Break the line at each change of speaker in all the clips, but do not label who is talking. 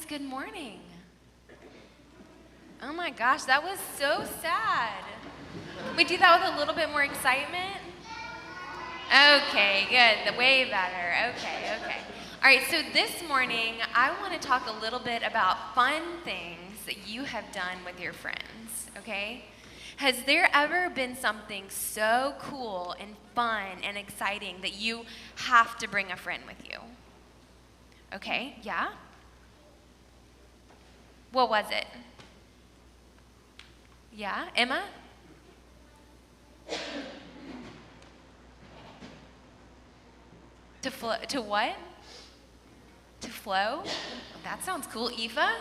good morning. Oh my gosh, that was so sad. Can we do that with a little bit more excitement? Okay, good, way better, okay. All right, so this morning, I want to talk a little bit about fun things that you have done with your friends, okay? Has there ever been something so cool and fun and exciting that you have to bring a friend with you? Okay, yeah? What was it? Yeah, Emma? To what? To flow? That sounds cool. Eva?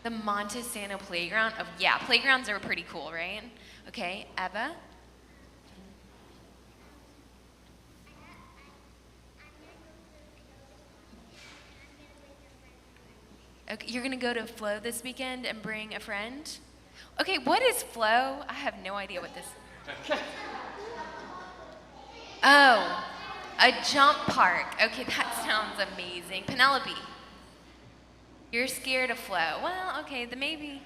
The Montesano playground? Oh, yeah, playgrounds are pretty cool, right? Okay, Eva? Okay, you're gonna go to Flow this weekend and bring a friend? Okay, what is Flow? I have no idea what this. Oh, a jump park. Okay, that sounds amazing. Penelope, you're scared of Flow. Well, okay, then maybe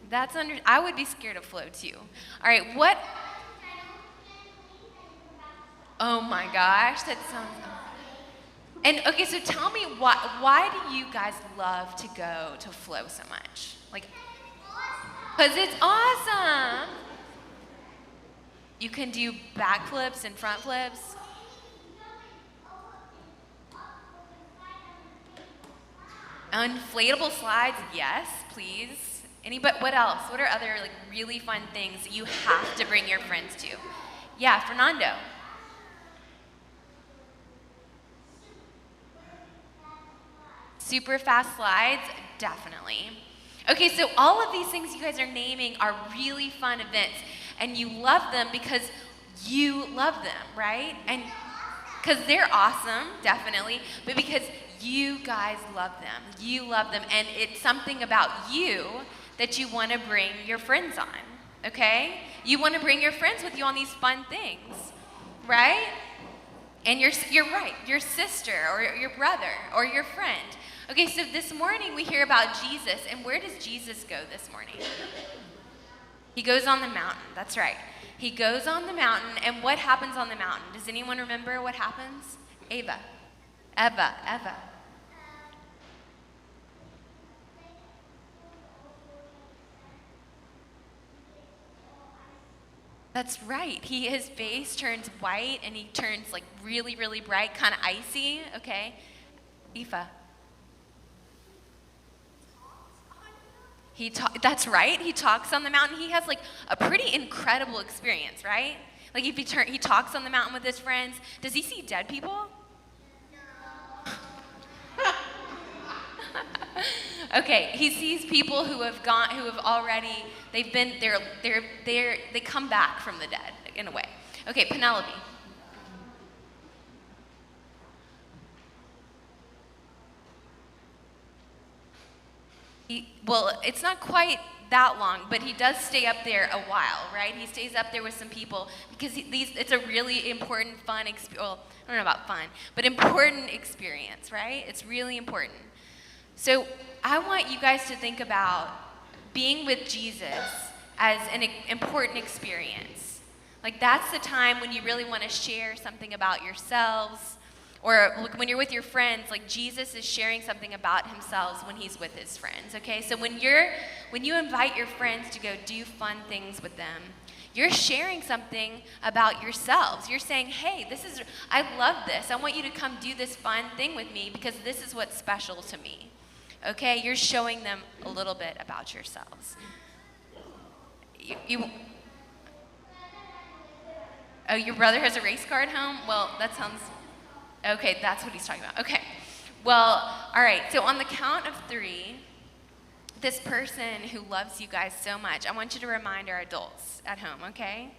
that's I would be scared of Flow too. All right, what? Oh my gosh, that sounds. And okay, so tell me why do you guys love to go to Flow so much? Like, because it's awesome. You can do backflips and front flips. Inflatable slides, yes, please. What else? What are other like really fun things that you have to bring your friends to? Yeah, Fernando. Super fast slides, definitely. Okay, so all of these things you guys are naming are really fun events, and you love them because you love them, right? And because they're awesome, definitely, but because you guys love them. You love them, and it's something about you that you want to bring your friends on, okay? You want to bring your friends with you on these fun things, right? And you're right, your sister or your brother or your friend. Okay, so this morning we hear about Jesus, and where does Jesus go this morning? He goes on the mountain, that's right. He goes on the mountain, and what happens on the mountain? Does anyone remember what happens? Eva. That's right. His face turns white, and he turns like really, really bright, kind of icy, okay? Aoife. That's right. He talks on the mountain. He has like a pretty incredible experience, right? Like if he talks on the mountain with his friends. Does he see dead people? No. Okay, he sees people who have already, they come back from the dead in a way. Okay, Penelope. Well, it's not quite that long, but he does stay up there a while, right? He stays up there with some people because it's a really important, fun well, I don't know about fun, but important experience, right? It's really important. So I want you guys to think about being with Jesus as an important experience. Like that's the time when you really want to share something about yourselves. Or when you're with your friends, like Jesus is sharing something about himself when he's with his friends, okay? So when you invite your friends to go do fun things with them, you're sharing something about yourselves. You're saying, hey, I love this. I want you to come do this fun thing with me because this is what's special to me, okay? You're showing them a little bit about yourselves. Oh, your brother has a race car at home? Well, that sounds... Okay, that's what he's talking about. Okay. Well, all right. So on the count of 3, this person who loves you guys so much, I want you to remind our adults at home, okay?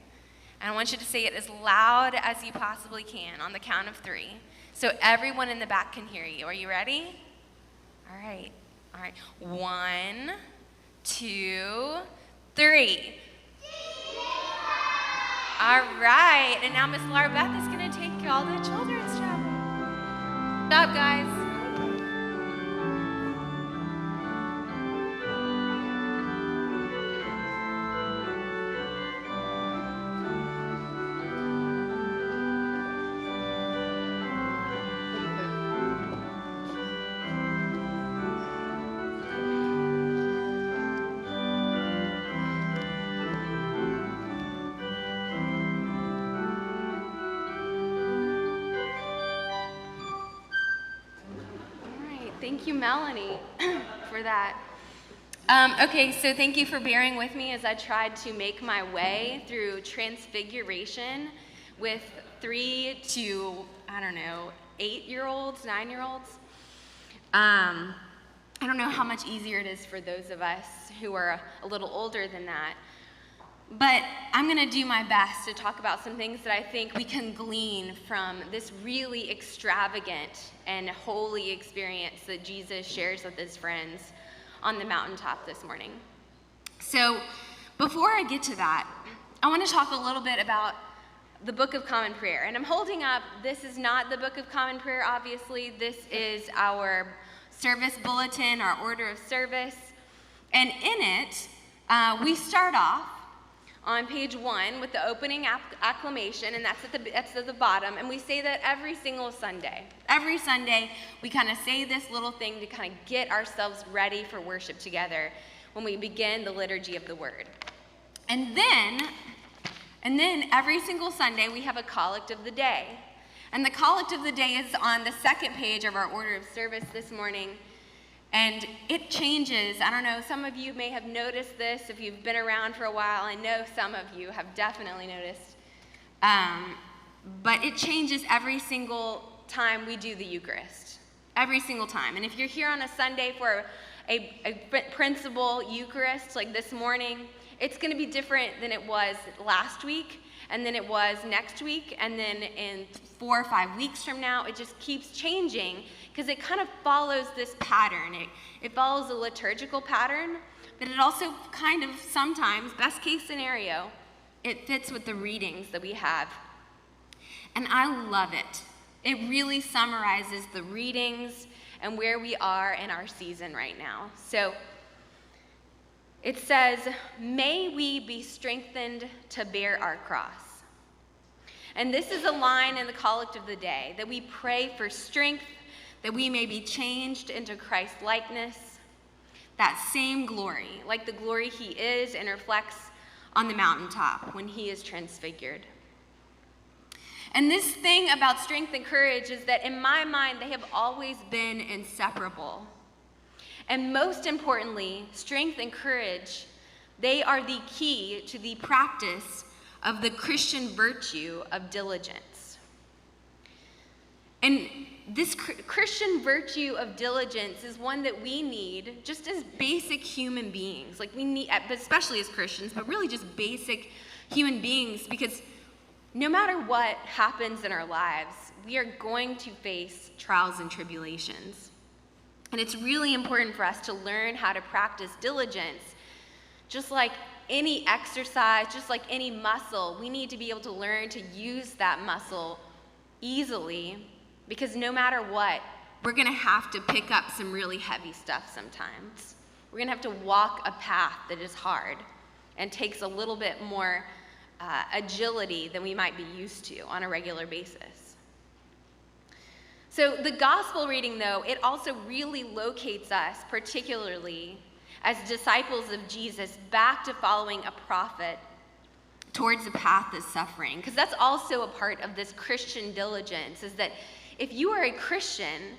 And I want you to say it as loud as you possibly can on the count of 3. So everyone in the back can hear you. Are you ready? All right. 1, 2, 3. All right. And now Miss Laura Beth is going to take you all to children's chapel. Stop, guys. Thank you, Melanie, for that. Okay, so thank you for bearing with me as I tried to make my way through Transfiguration with 3 to, 8-year-olds, 9-year-olds. I don't know how much easier it is for those of us who are a little older than that. But I'm going to do my best to talk about some things that I think we can glean from this really extravagant and holy experience that Jesus shares with his friends on the mountaintop this morning. So before I get to that, I want to talk a little bit about the Book of Common Prayer. And I'm holding up, this is not the Book of Common Prayer, obviously. This is our service bulletin, our order of service. And in it, we start off on page 1 with the opening acclamation, and that's at the bottom, and we say that every single Sunday. Every Sunday, we kind of say this little thing to kind of get ourselves ready for worship together when we begin the liturgy of the Word. And then every single Sunday, we have a collect of the day. And the collect of the day is on the second page of our order of service this morning. And it changes. I don't know, some of you may have noticed this if you've been around for a while. I know some of you have definitely noticed. But it changes every single time we do the Eucharist. Every single time. And if you're here on a Sunday for a principal Eucharist, like this morning, it's going to be different than it was last week, and then it was next week, and then in 4 or 5 weeks from now. It just keeps changing, because it kind of follows this pattern. It follows a liturgical pattern, but it also kind of sometimes, best case scenario, it fits with the readings that we have. And I love it. It really summarizes the readings and where we are in our season right now. So it says, "May we be strengthened to bear our cross." And this is a line in the collect of the day, that we pray for strength, that we may be changed into Christ's likeness, that same glory, like the glory he is and reflects on the mountaintop when he is transfigured. And this thing about strength and courage is that in my mind, they have always been inseparable. And most importantly, strength and courage, they are the key to the practice of the Christian virtue of diligence. And this Christian virtue of diligence is one that we need just as basic human beings. Like we need, especially as Christians, but really just basic human beings, because no matter what happens in our lives, we are going to face trials and tribulations. And it's really important for us to learn how to practice diligence. Just like any exercise, just like any muscle, we need to be able to learn to use that muscle easily, because no matter what, we're going to have to pick up some really heavy stuff sometimes. We're going to have to walk a path that is hard and takes a little bit more agility than we might be used to on a regular basis. So the gospel reading, though, it also really locates us, particularly as disciples of Jesus, back to following a prophet towards the path of suffering. Because that's also a part of this Christian diligence, is that if you are a Christian,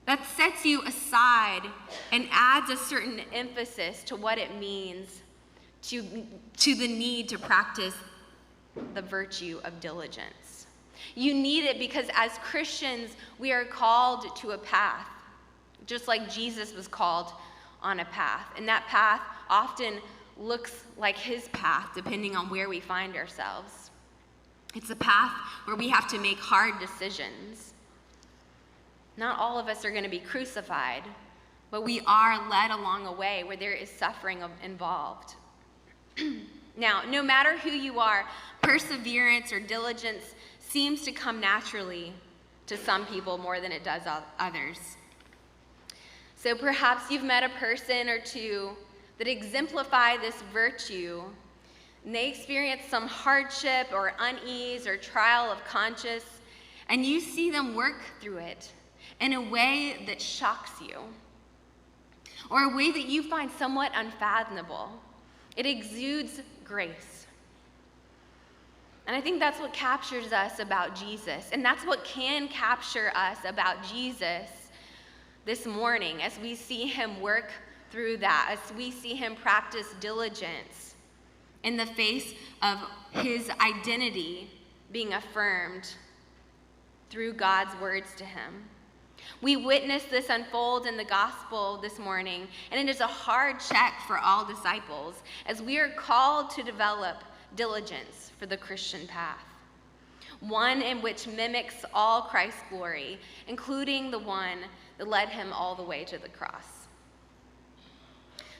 that sets you aside and adds a certain emphasis to what it means to the need to practice the virtue of diligence. You need it because as Christians, we are called to a path, just like Jesus was called on a path. And that path often looks like his path, depending on where we find ourselves. It's a path where we have to make hard decisions. Not all of us are going to be crucified, but we are led along a way where there is suffering involved. Now, no matter who you are, perseverance or diligence seems to come naturally to some people more than it does others. So perhaps you've met a person or two that exemplify this virtue, and they experience some hardship or unease or trial of conscience, and you see them work through it in a way that shocks you, or a way that you find somewhat unfathomable. It exudes grace. And I think that's what captures us about Jesus, and that's what can capture us about Jesus this morning as we see him work through that, as we see him practice diligence in the face of his identity being affirmed through God's words to him. We witness this unfold in the gospel this morning, and it is a hard check for all disciples as we are called to develop diligence for the Christian path, one in which mimics all Christ's glory, including the one that led him all the way to the cross.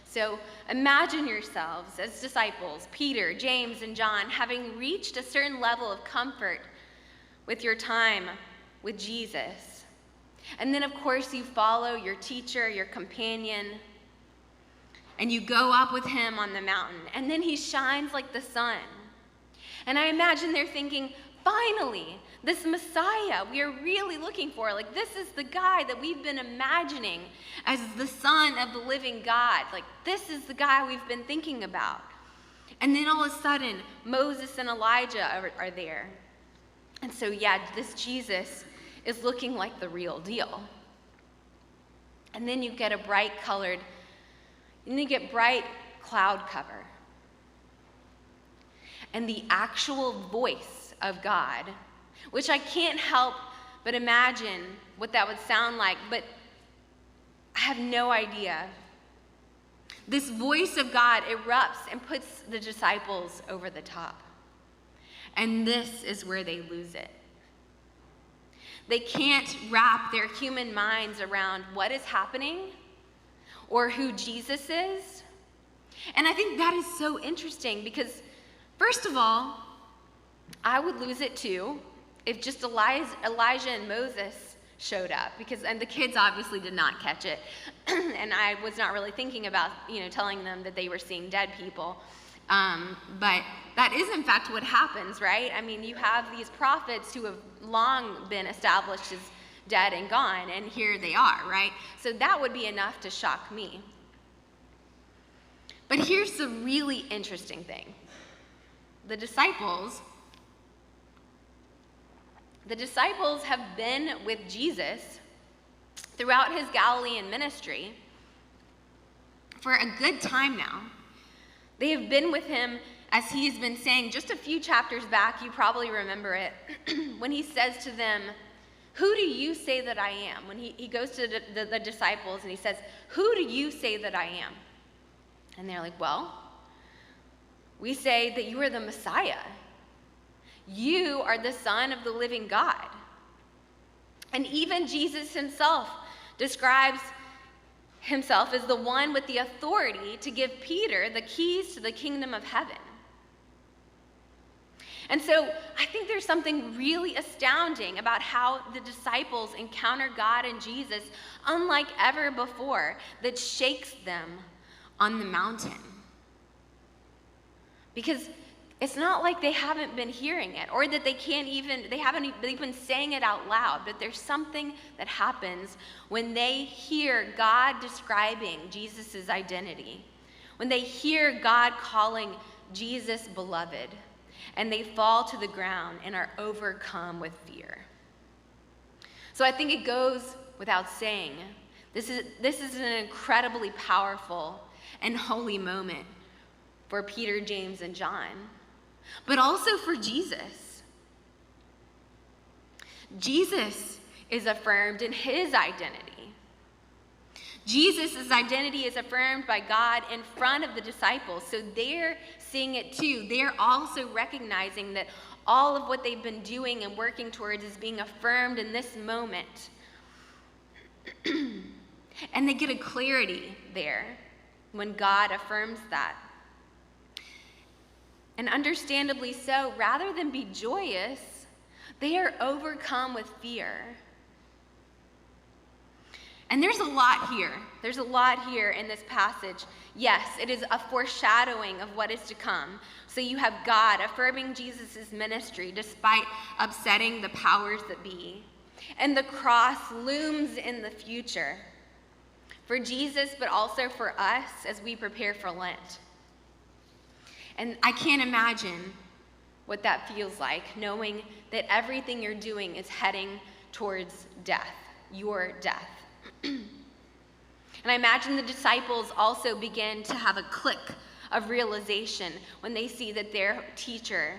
So imagine yourselves as disciples, Peter, James, and John, having reached a certain level of comfort with your time with Jesus. And then, of course, you follow your teacher, your companion, and you go up with him on the mountain. And then he shines like the sun. And I imagine they're thinking, finally, this Messiah we are really looking for, like this is the guy that we've been imagining as the Son of the living God. Like this is the guy we've been thinking about. And then all of a sudden, Moses and Elijah are there. And so, yeah, this Jesus is looking like the real deal. And then you get bright cloud cover. And the actual voice of God, which I can't help but imagine what that would sound like, but I have no idea. This voice of God erupts and puts the disciples over the top. And this is where they lose it. They can't wrap their human minds around what is happening or who Jesus is. And I think that is so interesting because, first of all, I would lose it too if just Elijah and Moses showed up, and the kids obviously did not catch it. And I was not really thinking about, telling them that they were seeing dead people. But that is in fact what happens, right? I mean, you have these prophets who have long been established as dead and gone, and here they are, right? So that would be enough to shock me. But here's the really interesting thing. The disciples have been with Jesus throughout his Galilean ministry for a good time now. They have been with him, as he has been saying just a few chapters back, you probably remember it, when he says to them, "Who do you say that I am?" When he goes to the disciples and he says, "Who do you say that I am?" And they're like, "Well, we say that you are the Messiah. You are the Son of the living God." And even Jesus himself describes himself as the one with the authority to give Peter the keys to the kingdom of heaven. And so I think there's something really astounding about how the disciples encounter God and Jesus unlike ever before that shakes them on the mountain. Because it's not like they haven't been hearing it or that they haven't even saying it out loud, but there's something that happens when they hear God describing Jesus' identity, when they hear God calling Jesus beloved, and they fall to the ground and are overcome with fear. So I think it goes without saying, this is an incredibly powerful and holy moment for Peter, James, and John, but also for Jesus. Jesus is affirmed in his identity. Jesus' identity is affirmed by God in front of the disciples, so they're seeing it too. They're also recognizing that all of what they've been doing and working towards is being affirmed in this moment. And they get a clarity there when God affirms that. And understandably so, rather than be joyous,
They are overcome with fear. And there's a lot here. There's a lot here in this passage. Yes, it is a foreshadowing of what is to come. So you have God affirming Jesus' ministry despite upsetting the powers that be. And the cross looms in the future for Jesus, but also for us as we prepare for Lent. And I can't imagine what that feels like, knowing that everything you're doing is heading towards death, your death. And I imagine the disciples also begin to have a click of realization when they see that their teacher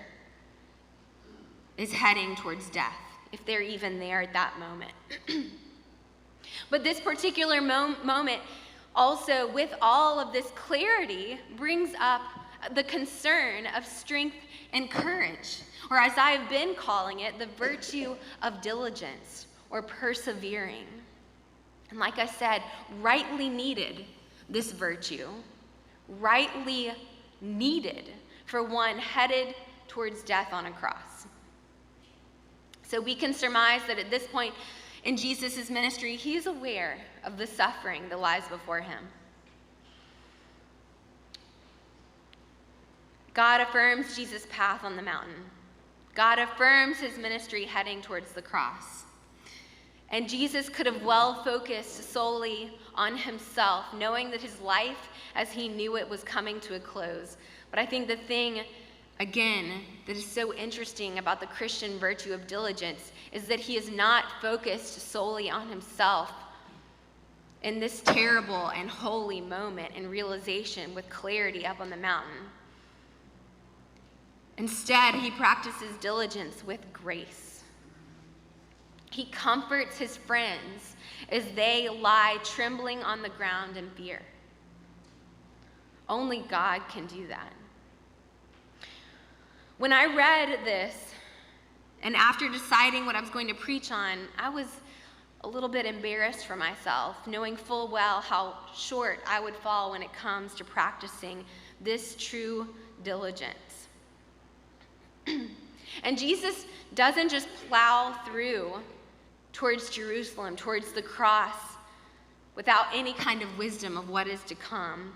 is heading towards death, if they're even there at that moment. But this particular moment also, with all of this clarity, brings up the concern of strength and courage, or as I've been calling it, the virtue of diligence or persevering. And like I said, rightly needed, this virtue, rightly needed for one headed towards death on a cross. So we can surmise that at this point in Jesus' ministry, he's aware of the suffering that lies before him. God affirms Jesus' path on the mountain. God affirms his ministry heading towards the cross. And Jesus could have well focused solely on himself, knowing that his life as he knew it was coming to a close. But I think the thing, again, that is so interesting about the Christian virtue of diligence is that he is not focused solely on himself in this terrible and holy moment and realization with clarity up on the mountain. Instead, he practices diligence with grace. He comforts his friends as they lie trembling on the ground in fear. Only God can do that. When I read this, and after deciding what I was going to preach on, I was a little bit embarrassed for myself, knowing full well how short I would fall when it comes to practicing this true diligence. And Jesus doesn't just plow through towards Jerusalem, towards the cross, without any kind of wisdom of what is to come,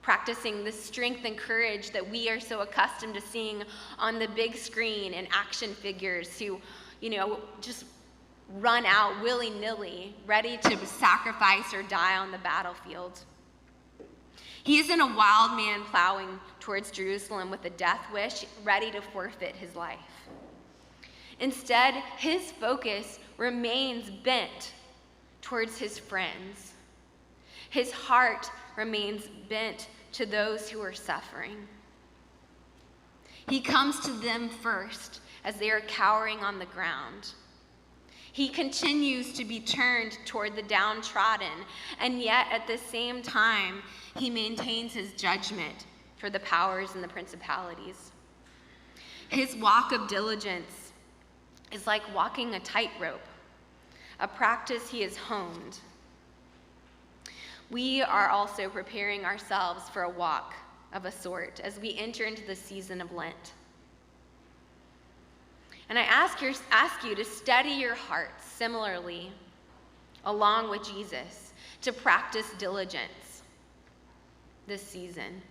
practicing the strength and courage that we are so accustomed to seeing on the big screen and action figures who, just run out willy-nilly, ready to sacrifice or die on the battlefield. He isn't a wild man plowing towards Jerusalem with a death wish, ready to forfeit his life. Instead, his focus remains bent towards his friends. His heart remains bent to those who are suffering. He comes to them first as they are cowering on the ground. He continues to be turned toward the downtrodden, and yet at the same time, he maintains his judgment for the powers and the principalities. His walk of diligence is like walking a tightrope, a practice he has honed. We are also preparing ourselves for a walk of a sort as we enter into the season of Lent. And I ask you to steady your hearts similarly, along with Jesus, to practice diligence this season.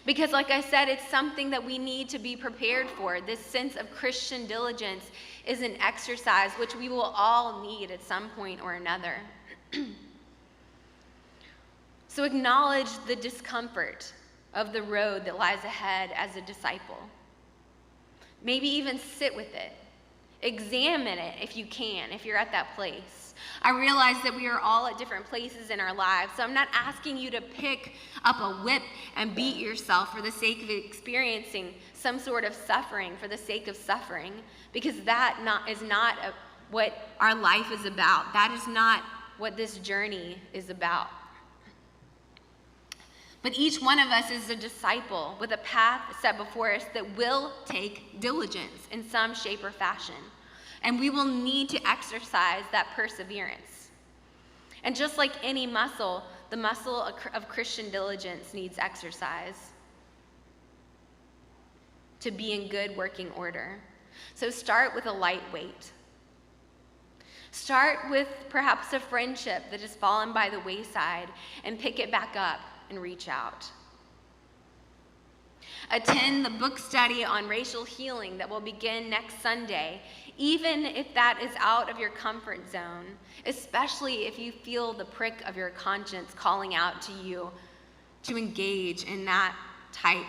Because like I said, it's something that we need to be prepared for. This sense of Christian diligence is an exercise which we will all need at some point or another. So acknowledge the discomfort of the road that lies ahead as a disciple. Maybe even sit with it. Examine it if you can, if you're at that place. I realize that we are all at different places in our lives, so I'm not asking you to pick up a whip and beat yourself for the sake of experiencing some sort of suffering for the sake of suffering, because that is not what our life is about. That is not what this journey is about. But each one of us is a disciple with a path set before us that will take diligence in some shape or fashion. And we will need to exercise that perseverance. And just like any muscle, the muscle of Christian diligence needs exercise to be in good working order. So start with a light weight. Start with perhaps a friendship that has fallen by the wayside and pick it back up and reach out. Attend the book study on racial healing that will begin next Sunday, even if that is out of your comfort zone, especially if you feel the prick of your conscience calling out to you to engage in that type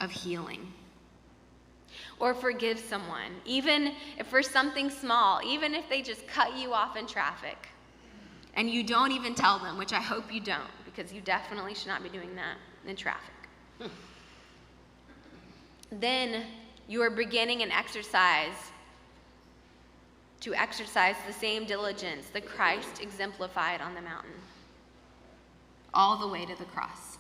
of healing. Or forgive someone, even if for something small, even if they just cut you off in traffic and you don't even tell them, which I hope you don't, because you definitely should not be doing that in traffic. Then you are beginning an exercise to exercise the same diligence that Christ exemplified on the mountain, all the way to the cross.